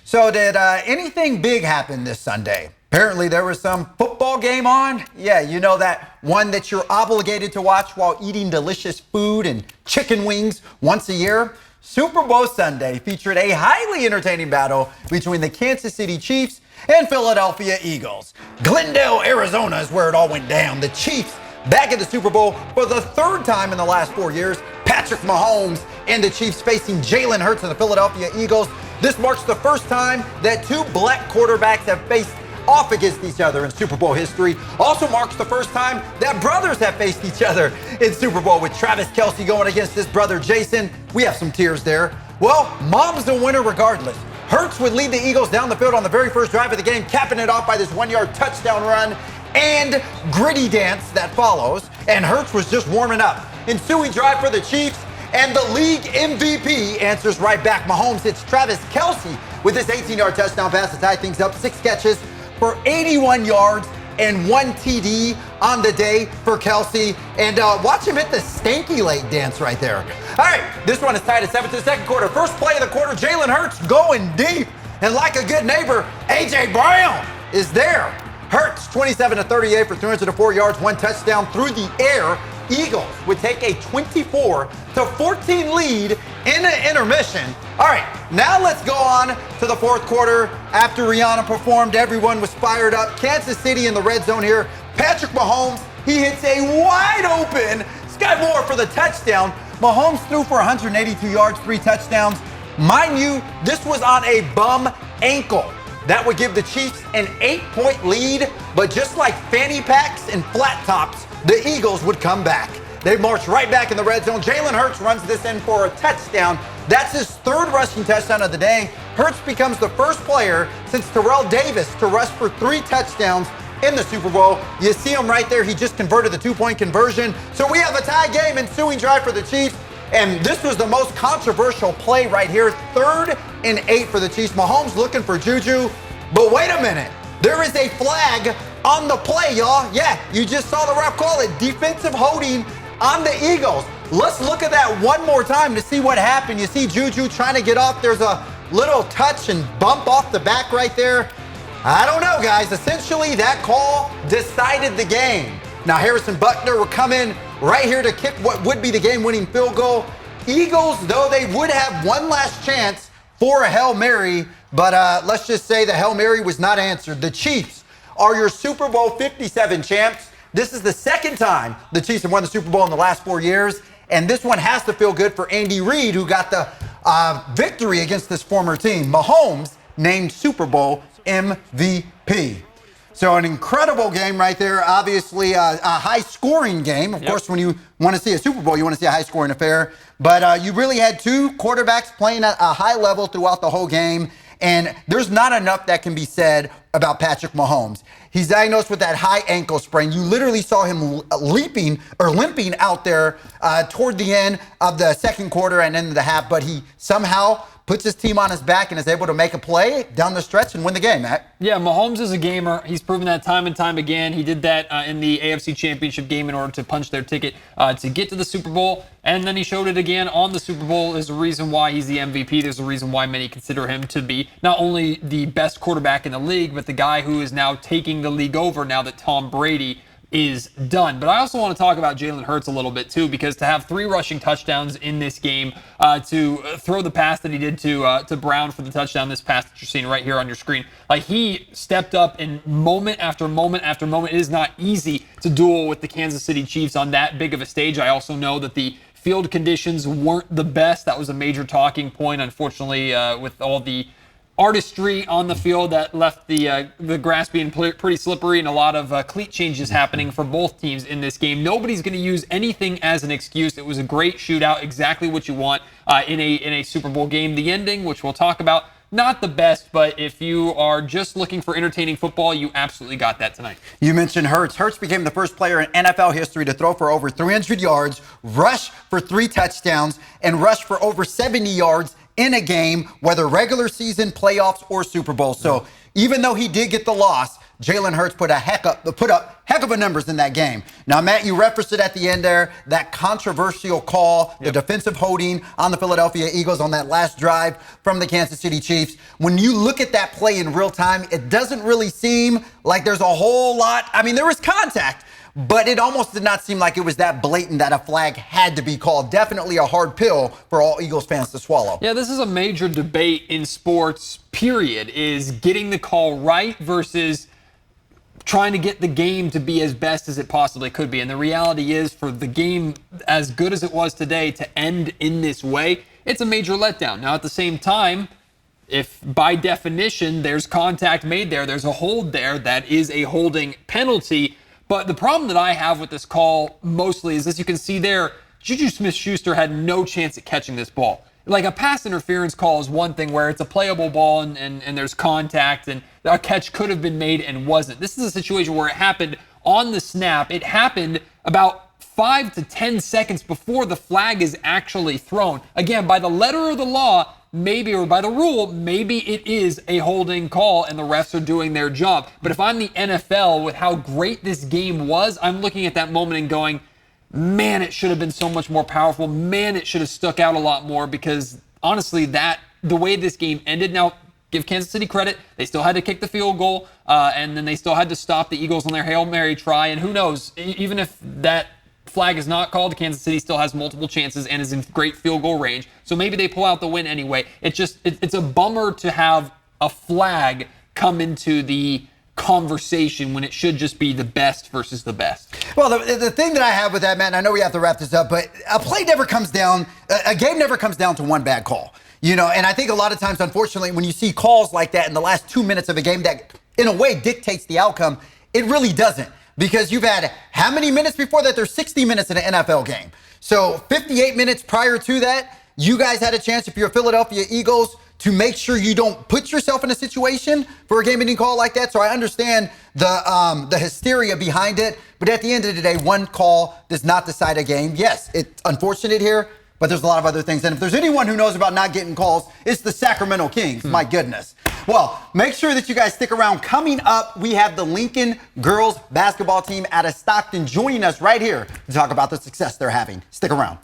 So did anything big happen this Sunday? Apparently there was some football game on. Yeah, you know that one that you're obligated to watch while eating delicious food and chicken wings once a year? Super Bowl Sunday featured a highly entertaining battle between the Kansas City Chiefs and Philadelphia Eagles. Glendale, Arizona is where it all went down. The Chiefs back in the Super Bowl for the third time in the last 4 years. Patrick Mahomes and the Chiefs facing Jalen Hurts and the Philadelphia Eagles. This marks the first time that two black quarterbacks have faced off against each other in Super Bowl history. Also marks the first time that brothers have faced each other in Super Bowl, with Travis Kelce going against his brother Jason. We have some tears there. Well, Mom's the winner regardless. Hurts would lead the Eagles down the field on the very first drive of the game, capping it off by this 1-yard touchdown run and gritty dance that follows. And Hurts was just warming up. Ensuing drive for the Chiefs, and the league MVP answers right back. Mahomes hits Travis Kelce with his 18-yard touchdown pass to tie things up. 6 catches for 81 yards and 1 TD on the day for Kelce. And watch him hit the stanky late dance right there. All right, this one is tied at 7 to the second quarter. First play of the quarter, Jalen Hurts going deep. And like a good neighbor, A.J. Brown is there. Hurts 27 to 38 for 304 yards, 1 touchdown through the air. Eagles would take a 24 to 14 lead in an intermission. All right, now let's go on to the fourth quarter. After Rihanna performed, everyone was fired up. Kansas City in the red zone here. Patrick Mahomes, he hits a wide open Sky Moore for the touchdown. Mahomes threw for 182 yards, 3 touchdowns. Mind you, this was on a bum ankle. That would give the Chiefs an 8-point lead, but just like fanny packs and flat tops, the Eagles would come back. They march right back in the red zone. Jalen Hurts runs this in for a touchdown. That's his 3rd rushing touchdown of the day. Hurts becomes the first player since Terrell Davis to rush for 3 touchdowns in the Super Bowl. You see him right there. He just converted the 2-point conversion. So we have a tie game, ensuing drive for the Chiefs. And this was the most controversial play right here. 3rd and 8 for the Chiefs. Mahomes looking for Juju. But wait a minute. There is a flag on the play, y'all. Yeah, you just saw the ref call it defensive holding on the Eagles. Let's look at that one more time to see what happened. You see Juju trying to get off. There's a little touch and bump off the back right there. I don't know, guys. Essentially, that call decided the game. Now, Harrison Buckner will come in right here to kick what would be the game-winning field goal. Eagles, though, they would have one last chance for a Hail Mary, but let's just say the Hail Mary was not answered. The Chiefs are your Super Bowl 57 champs. This is the second time the Chiefs have won the Super Bowl in the last 4 years, and this one has to feel good for Andy Reid, who got the victory against this former team. Mahomes named Super Bowl MVP. So an incredible game right there. Obviously, a high-scoring game. Of course, when you want to see a Super Bowl, you want to see a high-scoring affair. But you really had two quarterbacks playing at a high level throughout the whole game. And there's not enough that can be said about Patrick Mahomes. He's diagnosed with that high ankle sprain. You literally saw him limping out there toward the end of the second quarter and end of the half. But he somehow puts his team on his back and is able to make a play down the stretch and win the game, Matt. Yeah, Mahomes is a gamer. He's proven that time and time again. He did that in the AFC Championship game in order to punch their ticket to get to the Super Bowl. And then he showed it again on the Super Bowl. There's a reason why he's the MVP. There's a reason why many consider him to be not only the best quarterback in the league, but the guy who is now taking the league over now that Tom Brady is done. But I also want to talk about Jalen Hurts a little bit too, because to have 3 rushing touchdowns in this game, to throw the pass that he did to Brown for the touchdown, this pass that you're seeing right here on your screen, like he stepped up in moment after moment after moment. It is not easy to duel with the Kansas City Chiefs on that big of a stage. I also know that the field conditions weren't the best. That was a major talking point, unfortunately, with all the artistry on the field that left the grass being pretty slippery and a lot of cleat changes happening for both teams in this game. Nobody's going to use anything as an excuse. It was a great shootout, exactly what you want in a Super Bowl game. The ending, which we'll talk about, not the best, but if you are just looking for entertaining football, you absolutely got that tonight. You mentioned Hurts. Hurts became the first player in NFL history to throw for over 300 yards, rush for 3 touchdowns, and rush for over 70 yards in a game, whether regular season, playoffs, or Super Bowl. So even though he did get the loss, Jalen Hurts put up heck of a numbers in that game. Now, Matt, you referenced it at the end there, that controversial call, the defensive holding on the Philadelphia Eagles on that last drive from the Kansas City Chiefs. When you look at that play in real time, it doesn't really seem like there's a whole lot. I mean, there was contact, but it almost did not seem like it was that blatant that a flag had to be called. Definitely a hard pill for all Eagles fans to swallow. Yeah, this is a major debate in sports, period, is getting the call right versus trying to get the game to be as best as it possibly could be. And the reality is, for the game as good as it was today to end in this way, it's a major letdown. Now, at the same time, if by definition there's contact made there, there's a hold there, that is a holding penalty. But the problem that I have with this call mostly is, as you can see there, Juju Smith-Schuster had no chance at catching this ball. Like, a pass interference call is one thing where it's a playable ball and there's contact and a catch could have been made and wasn't. This is a situation where it happened on the snap. It happened about 5 to 10 seconds before the flag is actually thrown. Again, by the letter of the law, maybe, or by the rule, maybe it is a holding call and the refs are doing their job. But if I'm the NFL, with how great this game was, I'm looking at that moment and going, man, it should have been so much more powerful. Man, it should have stuck out a lot more, because honestly, the way this game ended, now, give Kansas City credit, they still had to kick the field goal, and then they still had to stop the Eagles on their Hail Mary try, and who knows, even if that flag is not called, Kansas City still has multiple chances and is in great field goal range, so maybe they pull out the win anyway. It's a bummer to have a flag come into the conversation when it should just be the best versus the best. Well, the thing that I have with that, man, I know we have to wrap this up, but a game never comes down to one bad call. And I think a lot of times, unfortunately, when you see calls like that in the last 2 minutes of a game that, in a way, dictates the outcome, it really doesn't. Because you've had how many minutes before that? There's 60 minutes in an NFL game. So 58 minutes prior to that, you guys had a chance, if you're Philadelphia Eagles, to make sure you don't put yourself in a situation for a game-ending call like that. So I understand the hysteria behind it. But at the end of the day, one call does not decide a game. Yes, it's unfortunate here, but there's a lot of other things. And if there's anyone who knows about not getting calls, it's the Sacramento Kings. My goodness. Well, make sure that you guys stick around. Coming up, we have the Lincoln girls basketball team out of Stockton joining us right here to talk about the success they're having. Stick around.